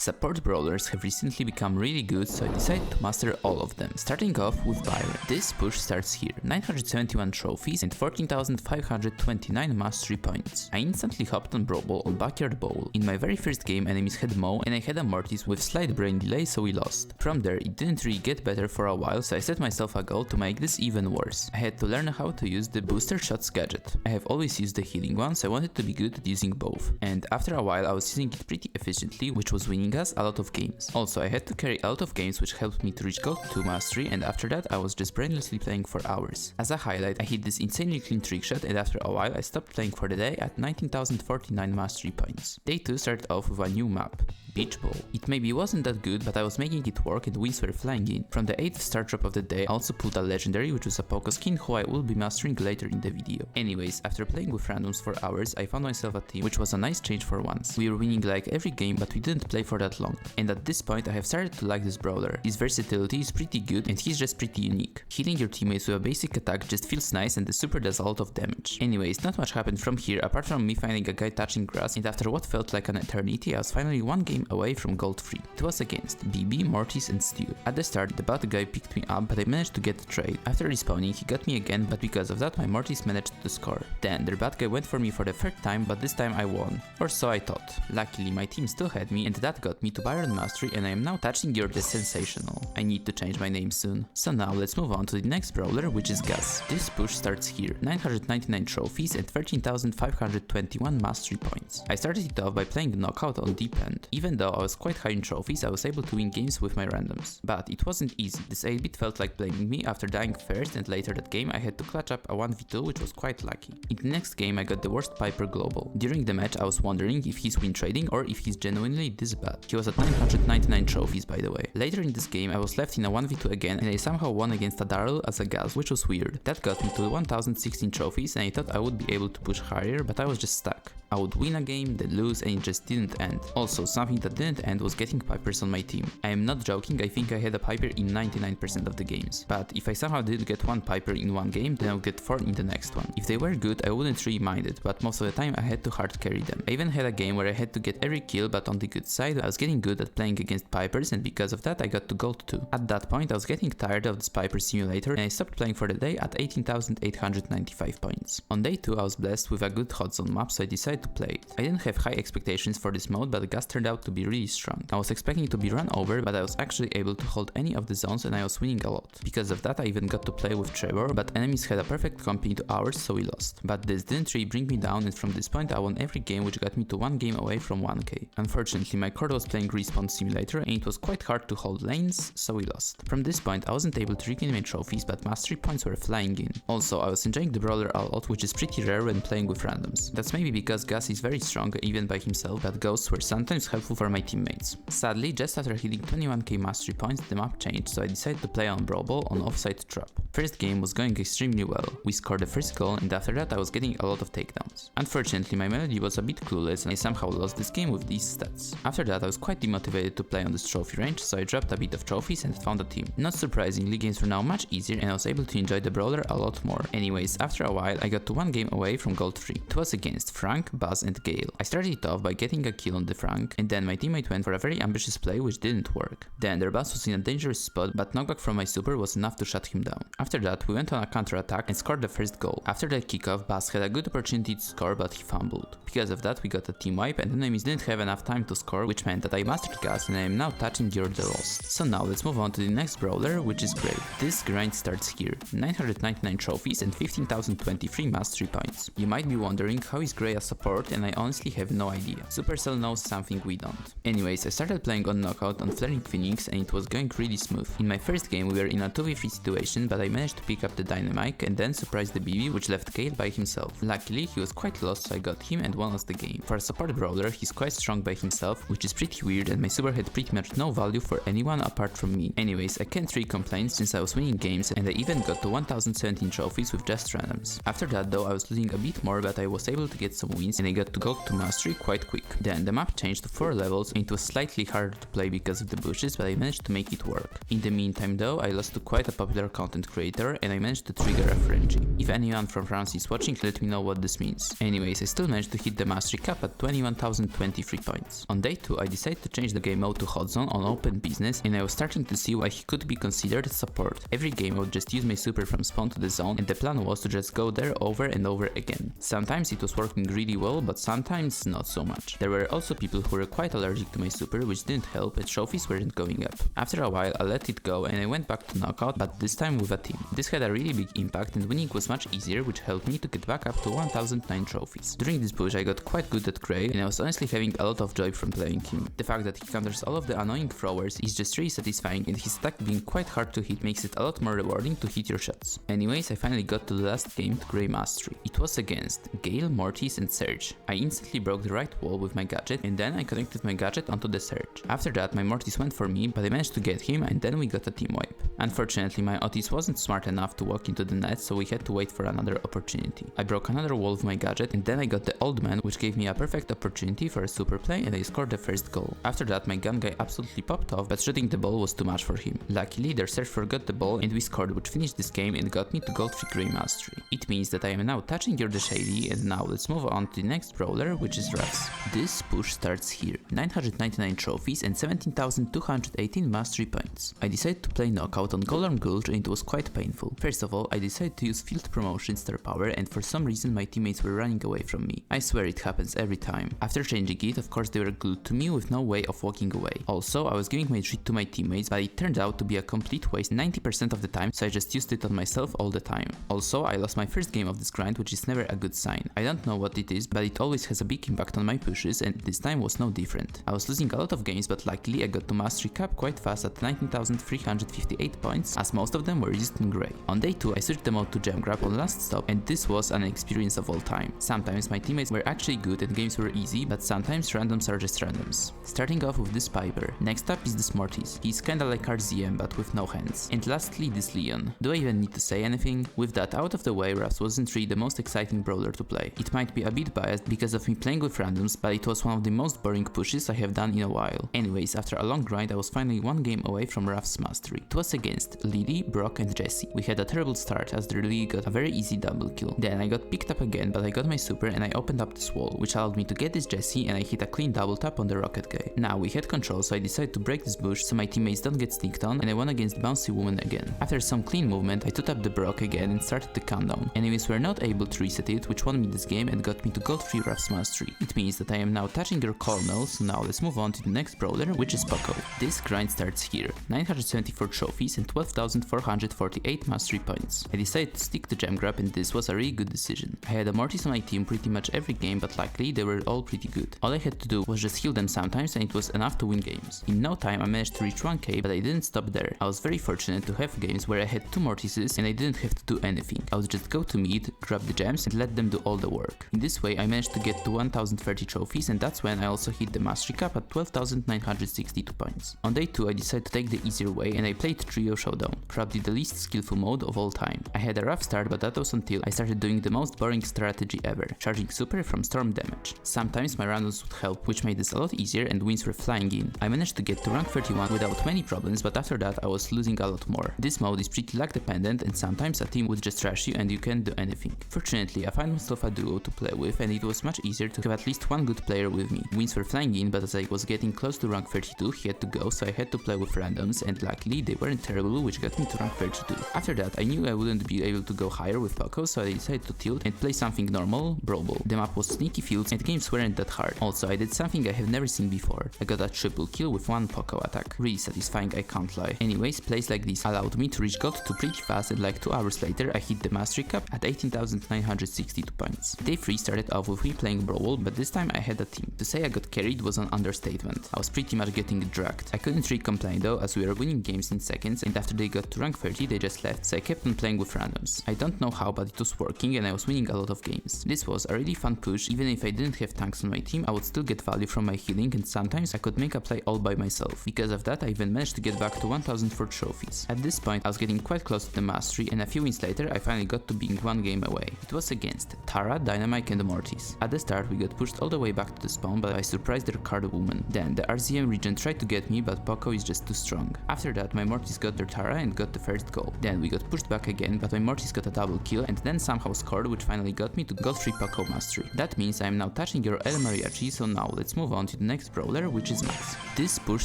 Support brawlers have recently become really good, so I decided to master all of them, starting off with Byron. This push starts here, 971 trophies and 14,529 mastery points. I instantly hopped on Brawl on Backyard Bowl. In my very first game, enemies had Mo and I had a Mortis with slight brain delay, so we lost. From there, it didn't really get better for a while, so I set myself a goal to make this even worse. I had to learn how to use the booster shots gadget. I have always used the healing one, so I wanted to be good at using both. And after a while, I was using it pretty efficiently, which was winning us a lot of games. Also, I had to carry a lot of games, which helped me to reach Gold 2 mastery, and after that I was just brainlessly playing for hours. As a highlight, I hit this insanely clean trick shot, and after a while I stopped playing for the day at 19,049 mastery points. Day 2 started off with a new map, Beach Ball. It maybe wasn't that good, but I was making it work and wins were flying in. From the 8th star drop of the day, I also pulled a legendary, which was a Poco skin who I will be mastering later in the video. Anyways, after playing with randoms for hours, I found myself a team, which was a nice change for once. We were winning like every game, but we didn't play for that long. And at this point I have started to like this brawler. His versatility is pretty good and he's just pretty unique. Hitting your teammates with a basic attack just feels nice, and the super does a lot of damage. Anyways, not much happened from here apart from me finding a guy touching grass, and after what felt like an eternity, I was finally one game away from Gold 3. It was against BB, Mortis and Stu. At the start the bad guy picked me up, but I managed to get the trade. After respawning he got me again, but because of that my Mortis managed to score. Then their bad guy went for me for the third time, but this time I won. Or so I thought. Luckily my team still had me, and that got me to Byron mastery, and I am now touching your the sensational. I need to change my name soon. So now let's move on to the next brawler, which is Gus. This push starts here, 999 trophies and 13,521 mastery points. I started it off by playing knockout on deep end. Even though I was quite high in trophies, I was able to win games with my randoms. But it wasn't easy. This 8-bit felt like blaming me after dying first, and later that game I had to clutch up a 1v2, which was quite lucky. In the next game I got the worst Piper global. During the match I was wondering if he's win trading or if he's genuinely this bad. He was at 999 trophies by the way. Later in this game I was left in a 1v2 again, and I somehow won against a Daryl as a Gus, which was weird. That got me to 1016 trophies, and I thought I would be able to push higher, but I was just stuck. I would win a game, then lose, and it just didn't end. Also, something that didn't end was getting Pipers on my team. I am not joking, I think I had a Piper in 99% of the games. But if I somehow didn't get one Piper in one game, then I would get 4 in the next one. If they were good, I wouldn't really mind it, but most of the time I had to hard carry them. I even had a game where I had to get every kill, but on the good side, I was getting good at playing against Pipers, and because of that I got to Gold 2. At that point I was getting tired of this Piper simulator, and I stopped playing for the day at 18,895 points. On day 2 I was blessed with a good hot zone map, so I decided to play it. I didn't have high expectations for this mode, but Gus turned out to be really strong. I was expecting to be run over, but I was actually able to hold any of the zones, and I was winning a lot. Because of that I even got to play with Trevor, but enemies had a perfect company to ours, so we lost. But this didn't really bring me down, and from this point I won every game, which got me to one game away from 1k. Unfortunately my cord was playing respawn simulator, and it was quite hard to hold lanes, so we lost. From this point I wasn't able to regain my trophies, but mastery points were flying in. Also I was enjoying the brawler a lot, which is pretty rare when playing with randoms. That's maybe because Gus is very strong even by himself, but ghosts were sometimes helpful for my teammates. Sadly, just after hitting 21k mastery points the map changed, so I decided to play on Brawl on offside trap. First game was going extremely well. We scored the first goal, and after that I was getting a lot of takedowns. Unfortunately my melody was a bit clueless, and I somehow lost this game with these stats. After that I was quite demotivated to play on this trophy range, so I dropped a bit of trophies and found a team. Not surprisingly, games were now much easier, and I was able to enjoy the brawler a lot more. Anyways, after a while I got to one game away from Gold 3. It was against Frank, Buzz and Gale. I started it off by getting a kill on the Frank, and then my teammate went for a very ambitious play which didn't work. Then their Buzz was in a dangerous spot, but knockback from my super was enough to shut him down. After that we went on a counter attack and scored the first goal. After the kickoff, Buzz had a good opportunity to score, but he fumbled. Because of that we got a team wipe, and the enemies didn't have enough time to score, which meant that I mastered Gus, and I am now touching your the lost. So now let's move on to the next brawler, which is Brave. This grind starts here, 999 trophies and 15,023 mastery points. You might be wondering how is Grey a support, and I honestly have no idea. Supercell knows something we don't. Anyways, I started playing on knockout on Flaring Phoenix, and it was going really smooth. In my first game we were in a 2v3 situation, but I managed to pick up the dynamite and then surprised the BB, which left Gale by himself. Luckily he was quite lost, so I got him and won us the game. For a support brawler he's quite strong by himself, which is pretty weird, and my super had pretty much no value for anyone apart from me. Anyways, I can't really complain since I was winning games, and I even got to 1017 trophies with just randoms. After that though I was losing a bit more, but I was able to get some wins, and I got to gold to mastery quite quick. Then the map changed to 4 levels and it was slightly harder to play because of the bushes, but I managed to make it work. In the meantime though, I lost to quite a popular content creator and I managed to trigger a frenzy. If anyone from France is watching, let me know what this means. Anyways, I still managed to hit the mastery cap at 21,023 points. On day 2, I decided to change the game mode to hot zone on open business and I was starting to see why he could be considered a support. Every game I would just use my super from spawn to the zone and the plan was to just go there over and over again. Sometimes it was working really well, but sometimes not so much. There were also people who were quite allergic to my super, which didn't help and trophies weren't going up. After a while I let it go and I went back to knockout, but this time with a team. This had a really big impact and winning was much easier, which helped me to get back up to 1009 trophies. During this push I got quite good at Gray and I was honestly having a lot of joy from playing him. The fact that he counters all of the annoying throwers is just really satisfying and his attack being quite hard to hit makes it a lot more rewarding to hit your shots. Anyways, I finally got to the last game to Gray Mastery. It was against Gale, Mortis and Surge. I instantly broke the right wall with my gadget and then I connected my gadget onto the Surge. After that my Mortis went for me, but I managed to get him and then we got a team wipe. Unfortunately my Otis wasn't smart enough to walk into the net, so we had to wait for another opportunity. I broke another wall with my gadget and then I got the old man, which gave me a perfect opportunity for a super play and I scored the first goal. After that my gun guy absolutely popped off, but shooting the ball was too much for him. Luckily their Surge forgot the ball and we scored, which finished this game and got me to gold 3 Gray Mastery. It means that I am now touching your the shady, and now let's move on to the next brawler, which is Ruffs. This push starts here, 999 trophies and 17,218 mastery points. I decided to play knockout on Golem Gulch and it was quite painful. First of all, I decided to use field promotion star power and for some reason my teammates were running away from me. I swear it happens every time. After changing it, of course they were glued to me with no way of walking away. Also, I was giving my treat to my teammates, but it turned out to be a complete waste 90% of the time, so I just used it on myself all the time. Also, I lost my first game of this grind, which is never a good sign. I don't know what it is, but it always has a big impact on my pushes and this time was no different. I was losing a lot of games, but luckily I got to mastery cap quite fast at 19,358 points, as most of them were used in Grey. On day 2 I switched the mode to jam grab on last stop and this was an experience of all time. Sometimes my teammates were actually good and games were easy, but sometimes randoms are just randoms. Starting off with this Piper. Next up is this Mortis. He's kinda like our ZM but with no hands. And lastly this Leon. Do I even need to say anything? With that out of the way, Ruffs wasn't really the most exciting brawler to play. It might be a bit biased because of me playing with randoms, but it was one of the most boring pushes I have done in a while. Anyways, after a long grind I was finally one game away from Ruffs mastery. It was against Lily, Brock and Jessie. We had a terrible start as the Lily got a very easy double kill. Then I got picked up again, but I got my super and I opened up this wall, which allowed me to get this Jessie and I hit a clean double tap on the rocket guy. Now we had control, so I decided to break this bush so my teammates don't get sneaked on, and I won against Bouncy Woman again. After some clean movement, I took up the Brock again and started the countdown. Enemies were not able to reset it, which won me this game and got me to gold 3 Ruffs mastery. It means that I am now touching your cornel, so now let's move on to the next brawler, which is Poco. This grind starts here, 974 trophies and 12,448 mastery points. I decided to stick to jam grab and this was a really good decision. I had a Mortis on my team pretty much every game, but luckily they were all pretty good. All I had to do was just heal them sometimes and it was enough to win games. In no time I managed to reach 1k, but I didn't stop there. I was very fortunate to have games where I had 2 Mortises and I didn't have to do anything. I would just go to mid, grab the gems and let them do all the work. In this way I managed to get to 1030 trophies and that's when I also hit the mastery cap at 12,962 points. On day 2 I decided to take the easier way and I played Trio Showdown, probably the least skillful mode of all time. I had a rough start, but that was until I started doing the most boring strategy ever, charging super from storm damage. Sometimes my randoms would help, which made this a lot easier and wins were flying in. I managed to get to rank 31 without many problems, but after that I was losing a lot more. This mode is pretty luck dependent and sometimes a team would just trash you and you can't do anything. Fortunately I found myself a duo to play with and it was much easier to have at least one good player with me. Wins were flying in, but as I was getting close to rank 32 he had to go, so I had to play with randoms and luckily they weren't terrible, which got me to rank 32. After that I knew I wouldn't be able to go higher with Poco, so I decided to tilt and play something normal, Brawl. The map was sneaky fields and games weren't that hard. Also I did something I have never seen before. I got a triple kill with one Poco attack. Really satisfying, I can't lie. Anyways, plays like this allowed me to reach gold 2 pretty fast and like 2 hours later I hit the mastery cap at 18,962 points. Day 3 started off with me playing Brawl, but this time I had a team. To say I got carried was an understatement. I was pretty much getting dragged. I couldn't really complain though, as we were winning games in seconds and after they got to rank 30 they just left, so I kept on playing with randoms. I don't know how, but it was working and I was winning a lot of games. This was a really fun push. Even if I didn't have tanks on my team, I would still get value from my healing and sometimes I could make a play all by myself. Because of that I even managed to get back to 1004 trophies. At this point I was getting quite close to the mastery and a few wins later I finally got to being one game away. It was against Tara, Dynamite and Mortis. At the start we got pushed all the way back to the spawn, but I surprised their card woman. Then the RZM region tried to get me, but Poco is just too strong. After that my Mortis got their Tara and got the first goal. Then we got pushed back again, but my Mortis got a double kill and then somehow scored, which finally got me to gold 3 Poco mastery. That means I am now touching your El Mariachi, so now let's move on to the next brawler, which is Max. This push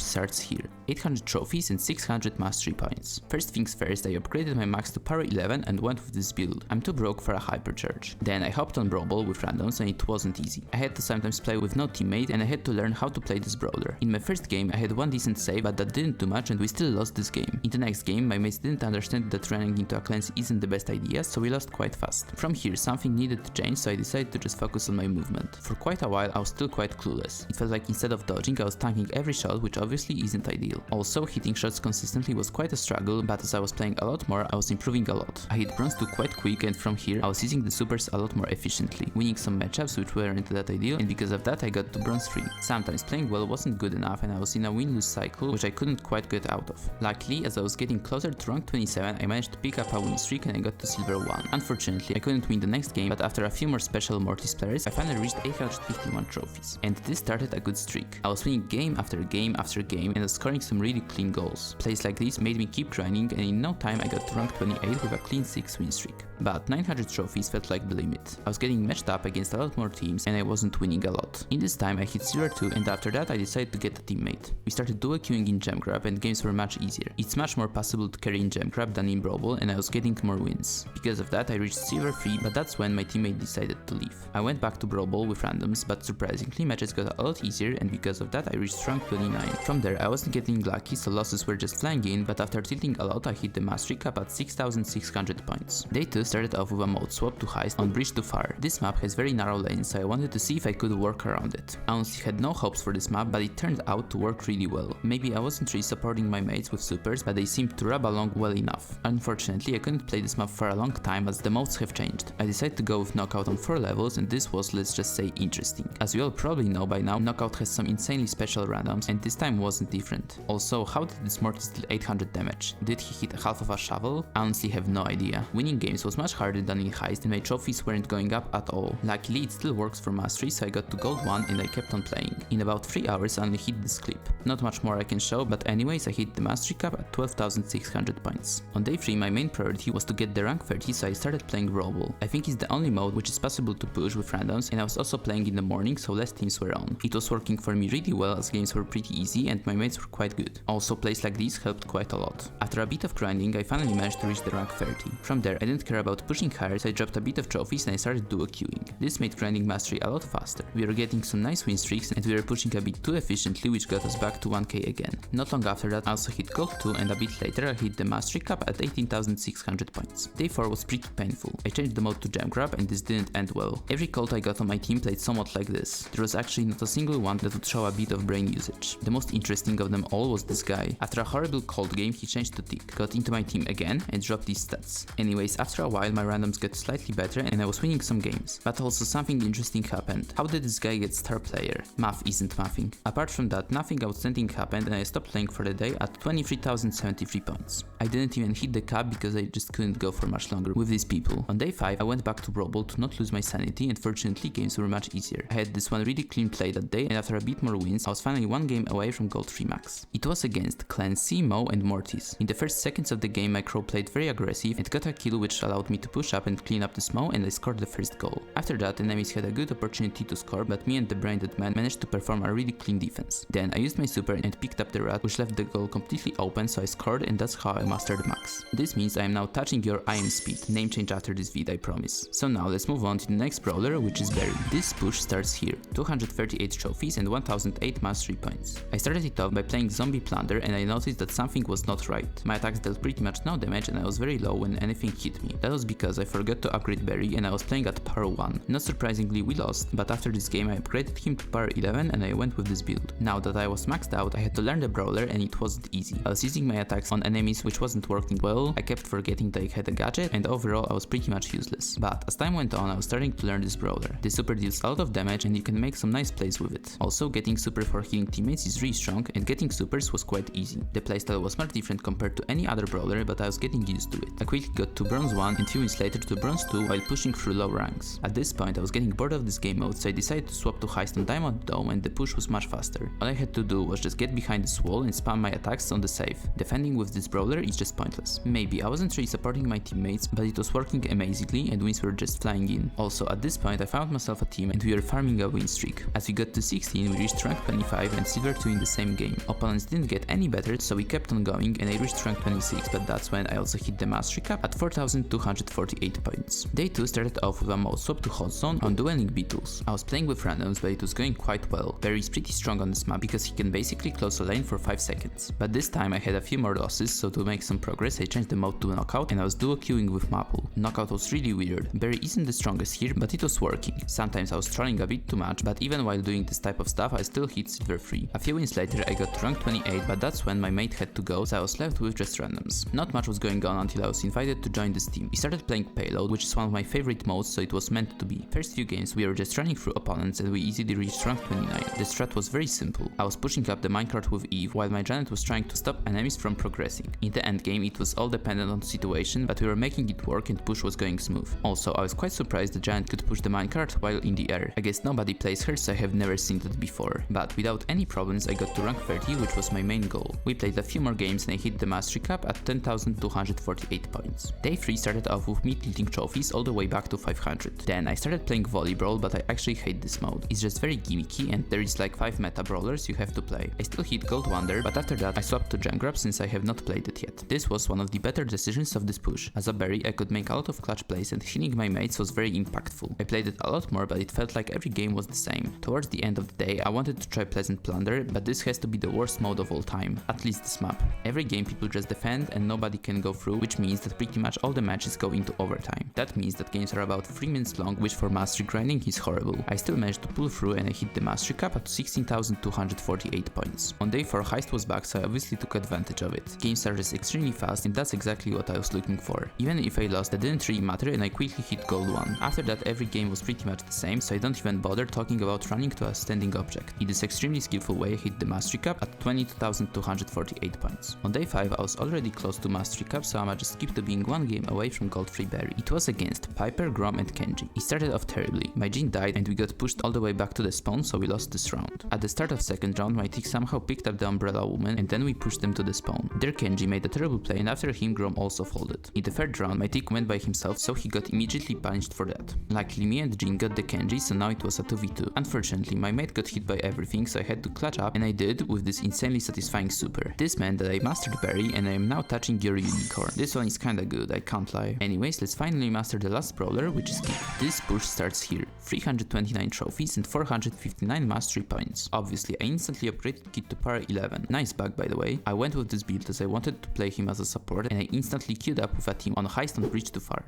starts here. 800 trophies and 600 mastery points. First things first, I upgraded my Max to power 11 and went with this build. I'm too broke for a hypercharge. Then I hopped on Brawl with randoms and it wasn't easy. I had to sometimes play with no teammate and I had to learn how to play this brawler. In my first game I had one decent save, but that didn't do much and we still lost this game. In the next game my mates didn't understand that running into a cleanse isn't the best idea, so we lost quite fast. From here something needed to change, so I decided to just focus on my movement. For quite a while I was still quite clueless. It felt like instead of dodging I was tanking every shot, which obviously isn't ideal. Also, hitting shots consistently was quite a struggle, but as I was playing a lot more I was improving a lot. I hit bronze 2 quite quick and from here I was using the supers a lot more efficiently, winning some matchups which weren't that ideal, and because of that I got to bronze 3. Sometimes playing well wasn't good enough and I was in a win-lose cycle which I couldn't quite get out of. Luckily, as I was getting closer to rank 27 I managed to pick up a win streak and I got to silver 1. Unfortunately I couldn't win the next game, but after a few more special Mortis players I finally reached 851 trophies. And this started a good streak. I was winning game after game after game and I was scoring some really clean goals. Plays like this made me keep grinding and in no time I got to rank 28 with a clean 6 win streak. But 900 trophies felt like the limit. I was getting matched up against a lot more teams and I wasn't winning a lot. In this time I hit silver 2 and after that I decided to get a teammate. We started duo queuing in gem grab and games were much easier. It's much more possible to carry in gem grab than in Brawl and I was getting more wins. Because of that I reached silver 3, but that's when my teammate decided to leave. I went back to Brawl with randoms, but surprisingly matches got a lot easier and because of that I reached rank 29. From there I wasn't getting lucky, so losses were just flying in, but after tilting a lot I hit the mastery cap at 6600 points. Day 2 started off with a mode swap to heist on bridge to far. This map has very narrow lanes, so I wanted to see if I could work around it. I honestly had no hopes for this map, but it turned out to work really well. Maybe I wasn't really supporting my mates with supers, but they seemed to rub along well enough. Unfortunately I couldn't play this map for a long time as the modes have changed. I decided to go with knockout on 4 levels and this was, let's just say, interesting. As you all probably know by now, knockout has some insanely special randoms and this time wasn't different. Also, how did this Mortis deal 800 damage? Did he hit half of a shovel? I honestly have no idea. Winning games was much harder than in heist and my trophies weren't going up at all. Luckily it still works for mastery, so I got to gold 1 and I kept on playing. In about 3 hours I only hit this clip. Not much more I can show, but anyways I hit the mastery cap at 12,600 points. On day 3 my main priority was to get the rank 30, so I started playing Brawl. I think it's the only mode which is possible to push with randoms and I was also playing in the morning, so less teams were on. It was working for me really well as games were pretty easy and my mates were quite good. Also, plays like these helped quite a lot. After a bit of grinding I finally managed to reach the rank 30. From there I didn't care about pushing higher, so I dropped a bit of trophies and I started duo queuing. This made grinding mastery a lot faster. We were getting some nice win streaks and we were pushing a bit too efficiently, which got us back to 1k again. Not long after that I also hit gold 2 and a bit later I hit the mastery cap at 18,600 points. Day 4 was pretty painful. I changed the mode to gem grab and this didn't end well. Every cult I got on my team played somewhat like this. There was actually not a single one that would show a bit of brain usage. The most interesting of them all was this guy. After a horrible cold game he changed to tick, got into my team again and dropped these stats. Anyways, after a while my randoms got slightly better and I was winning some games. But also something interesting happened. How did this guy get star player? Math isn't mathing. Apart from that, nothing outstanding happened and I stopped playing for the day at 23,073 points. I didn't even hit the cap because I just couldn't go for much longer with these people. On day 5 I went back to Brawl to not lose my sanity and fortunately games were much easier. I had this one really clean play that day and after a bit more wins I was finally one game away from gold 3 max. It was against Clancy, Mo and Mortis. In the first seconds of the game my crow played very aggressive and got a kill which allowed me to push up and clean up the Mo and I scored the first goal. After that enemies had a good opportunity to score, but me and the braindead man managed to perform a really clean defense. Then I used my super and picked up the rat which left the goal completely open, so I scored and that's how I mastered max. This means I am now touching your I am speed. Name change after this vid, I promise. So now let's move on to the next brawler, which is Barry. This push starts here. 238 trophies and 1008 mastery points. I started it off by playing zombie plunder and I noticed that something was not right. My attacks dealt pretty much no damage and I was very low when anything hit me. That was because I forgot to upgrade Barry and I was playing at power 1. Not surprisingly we lost, but after this game I upgraded him to power 11 and I went with this build. Now that I was maxed out I had to learn the brawler and it wasn't easy. I was using my attacks on enemies which wasn't working well, I kept forgetting that I had a gadget and overall I was pretty much useless. But as time went on I was starting to learn this brawler. The super deals a lot of damage and you can make some nice plays with it. Also getting super for healing teammates is really strong and getting supers was quite easy. The playstyle was much different compared to any other brawler, but I was getting used to it. I quickly got to bronze 1 and few wins later to bronze 2 while pushing through low ranks. At this point point I was getting bored of this game mode, so I decided to swap to Heist on Diamond Dome and the push was much faster. All I had to do was just get behind this wall and spam my attacks on the save. Defending with this brawler is just pointless. Maybe I wasn't really supporting my teammates, but it was working amazingly and wins were just flying in. Also at this point I found myself a team and we were farming a win streak. As we got to 16 we reached rank 25 and silver 2 in the same game. Opponents didn't get any better, so we kept on going and I reached rank 26, but that's when I also hit the mastery cap at 4248 points. Day 2 started off with a mode swap to hot zone on dueling beetles. I was playing with randoms, but it was going quite well. Barry is pretty strong on this map because he can basically close a lane for 5 seconds. But this time I had a few more losses, so to make some progress I changed the mode to knockout and I was duo queuing with Maple. Knockout was really weird. Barry isn't the strongest here, but it was working. Sometimes I was trolling a bit too much, but even while doing this type of stuff I still hit silver 3. A few wins later I got to rank 28, but that's when my mate had to go, so I was left with just randoms. Not much was going on until I was invited to join this team. We started playing Payload, which is one of my favorite modes, so it was meant to be. First few games we were just running through opponents and we easily reached rank 29. The strat was very simple. I was pushing up the minecart with Eve while my Janet was trying to stop enemies from progressing. In the end game it was all dependent on the situation, but we were making it work and push was going smooth. Also I was quite surprised the Janet could push the minecart while in the air. I guess nobody plays her, so I have never seen that before. But without any problems I got to rank 30, which was my main goal. We played a few more games and I hit the mastery cap at 10,248 points. Day 3 started off with me tilting trophies all the way back to 500. Then I started playing volleyball, but I actually hate this mode. It's just very gimmicky and there is like 5 meta brawlers you have to play. I still hit Gold Wonder, but after that I swapped to Jam Grab since I have not played it yet. This was one of the better decisions of this push. As a Berry I could make a lot of clutch plays and healing my mates was very impactful. I played it a lot more, but it felt like every game was the same. Towards the end of the day I wanted to try Pleasant Plunder, but this has to be the worst mode of all time, at least this map. Every game people just defend and nobody can go through, which means that pretty much all the matches go into overtime. That means that games are about 3 minutes long, which for mastery grinding is horrible. I still managed to pull through and I hit the mastery cap at 16,248 points. On day 4 Heist was back, so I obviously took advantage of it. Game started extremely fast and that's exactly what I was looking for. Even if I lost, that didn't really matter and I quickly hit gold 1. After that every game was pretty much the same, so I don't even bother talking about running to a standing object. In this extremely skillful way I hit the mastery cap at 22,248 points. On day 5 I was already close to mastery cap, so I'ma just skip to being 1 game away from gold 3 Berry. It was against Piper, Grom and Kenji. It started off terribly. My Jhin died and we got pushed all the way back to the spawn, so we lost this round. At the start of second round my tick somehow picked up the Umbrella Woman and then we pushed them to the spawn. There Kenji made a terrible play and after him Grom also folded. In the third round my tick went by himself, so he got immediately punished for that. Luckily me and Jhin got the Kenji, so now it was a 2v2. Unfortunately my mate got hit by everything, so I had to clutch up and I did with this insanely satisfying super. This meant that I mastered Berry and I am now touching your unicorn. This one is kinda good, I can't lie. Anyways, let's finally master the last brawler, which is Kid. This push starts here. 329 trophies and 459 mastery points. Obviously I instantly upgraded Kid to par 11. Nice bug by the way. I went with this build as I wanted to play him as a support and I instantly queued up with a team on Heist on Bridge to Far.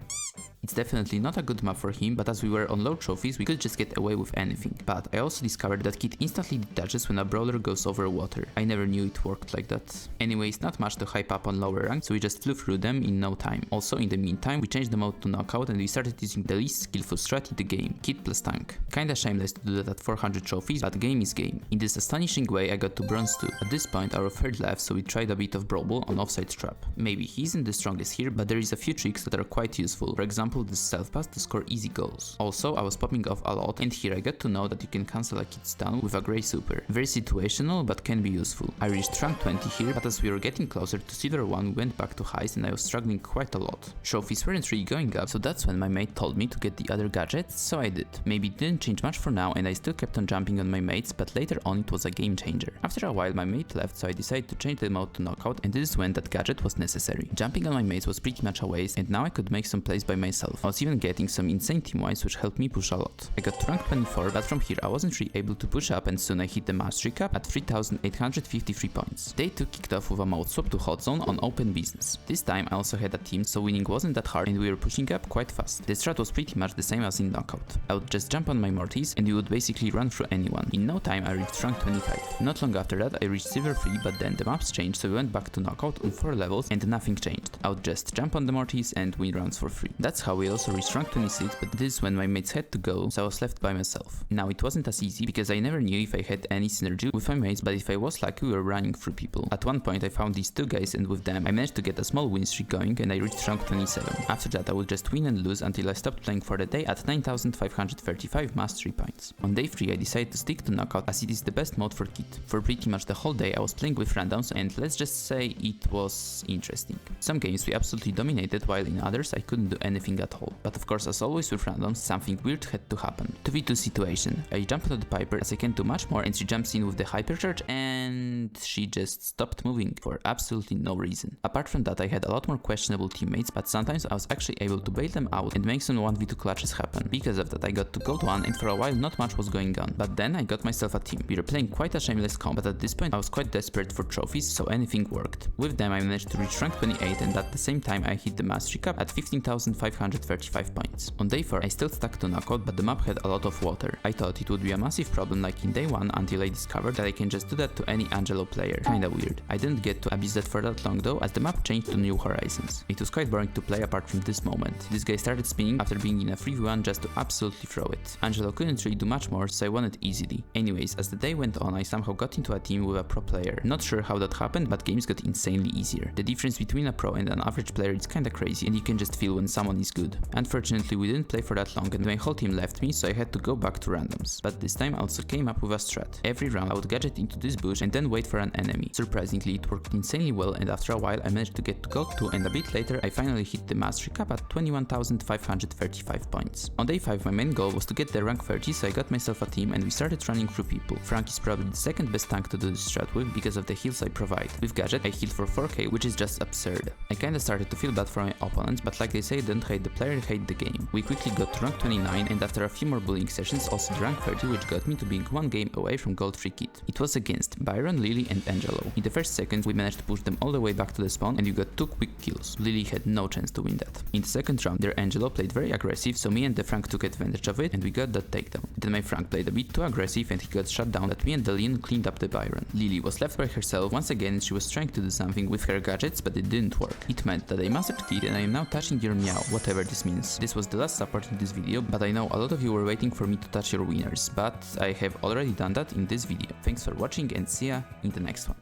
It's definitely not a good map for him, but as we were on low trophies we could just get away with anything. But I also discovered that Kid instantly detaches when a brawler goes over water. I never knew it worked like that. Anyways, not much to hype up on lower rank, so we just flew through them in no time. Also in the meantime we changed the mode to knockout and we started using the least skillful strat in the game, Kid plus tank. Kinda shameless to do that at 400 trophies, but game is game. In this astonishing way I got to bronze 2. At this point our third left, so we tried a bit of Brawl on offside trap. Maybe he isn't the strongest here, but there is a few tricks that are quite useful. For example this self pass to score easy goals. Also I was popping off a lot and here I got to know that you can cancel a Kid stun with a grey super. Very situational but can be useful. I reached rank 20 here, but as we were getting closer to silver 1 we went back to Heist and I was struggling quite a lot. Trophies weren't really going up, so that's when my mate told me to get the other gadgets, so I did. Maybe it didn't change much for now and I still kept on jumping on my mates, but later on it was a game changer. After a while my mate left, so I decided to change the mode to knockout and this is when that gadget was necessary. Jumping on my mates was pretty much a waste and now I could make some plays by myself. I was even getting some insane team wipes which helped me push a lot. I got to rank 24, but from here I wasn't really able to push up and soon I hit the mastery cap at 3,853 points. Day 2 kicked off with a mode swap to hot zone on open business. This time I also had a team, so winning wasn't that hard and we were pushing up quite fast. The strat was pretty much the same as in knockout. I would just jump on my Mortis and we would basically run through anyone. In no time I reached rank 25. Not long after that I reached silver 3, but then the maps changed, so we went back to knockout on 4 levels and nothing changed. I would just jump on the Mortis and win rounds for free. That's how we also reached rank 26, but this is when my mates had to go, so I was left by myself. Now it wasn't as easy because I never knew if I had any synergy with my mates, but if I was lucky we were running through people. At one point I found these 2 guys and with them I managed to get a small win streak going and I reached rank 27. After that I would just win and lose until I stopped playing for the day at 9,535 mastery points. On day 3 I decided to stick to knockout as it is the best mode for kit. For pretty much the whole day I was playing with randoms and let's just say it was interesting. Some games we absolutely dominated while in others I couldn't do anything at all. But of course, as always with randoms, something weird had to happen. 2v2 situation. I jump into the Piper as I can't do much more and she jumps in with the hypercharge and she just stopped moving for absolutely no reason. Apart from that I had a lot more questionable teammates, but sometimes I was actually able to bail them out and make some 1v2 clutches happen. Because of that I got to gold 1 and for a while not much was going on. But then I got myself a team. We were playing quite a shameless comp, but at this point I was quite desperate for trophies, so anything worked. With them I managed to reach rank 28 and at the same time I hit the mastery cap at 15,535 points. On day 4 I still stuck to knockout, but the map had a lot of water. I thought it would be a massive problem like in day 1 until I discovered that I can just do that to any Angelo player. Kinda weird. I didn't get to abuse that for that long though, as the map changed to New Horizons. It was quite boring to play apart from this moment. This guy started spinning after being in a 3v1 just to absolutely throw it. Angelo couldn't really do much more, so I won it easily. Anyways, as the day went on I somehow got into a team with a pro player. Not sure how that happened, but games got insanely easier. The difference between a pro and an average player is kinda crazy and you can just feel when someone is good. Unfortunately we didn't play for that long and my whole team left me, so I had to go back to randoms. But this time I also came up with a strat. Every round I would gadget into this bush and then wait for an enemy. Surprisingly it worked insanely well and after a while I managed to get to gold 2 and a bit later I finally hit the mastery cap at 21,535 points. On day 5 my main goal was to get the rank 30, so I got myself a team and we started running through people. Frank is probably the second best tank to do this strat with because of the heals I provide. With gadget I healed for 4k, which is just absurd. I kinda started to feel bad for my opponents, but like they say, don't hate the player, hate the game. We quickly got to rank 29 and after a few more bullying sessions also to rank 30, which got me to being one game away from gold 3 kit. It was against Byron, Lily and Angelo. In the first seconds we managed to push them all the way back to the spawn and we got 2 quick kills. Lily had no chance to win that. In the second round their Angelo played very aggressive, so me and the Frank took advantage of it and we got that takedown. Then my Frank played a bit too aggressive and he got shut down, but me and the Leon cleaned up the Byron. Lily was left by herself once again and she was trying to do something with her gadgets, but it didn't work. It meant that I mastered kit and I am now touching your meow, whatever this means. This was the last support in this video, but I know a lot of you were waiting for me to touch your winners, but I have already done that in this video. Thanks for watching and see ya in the next one.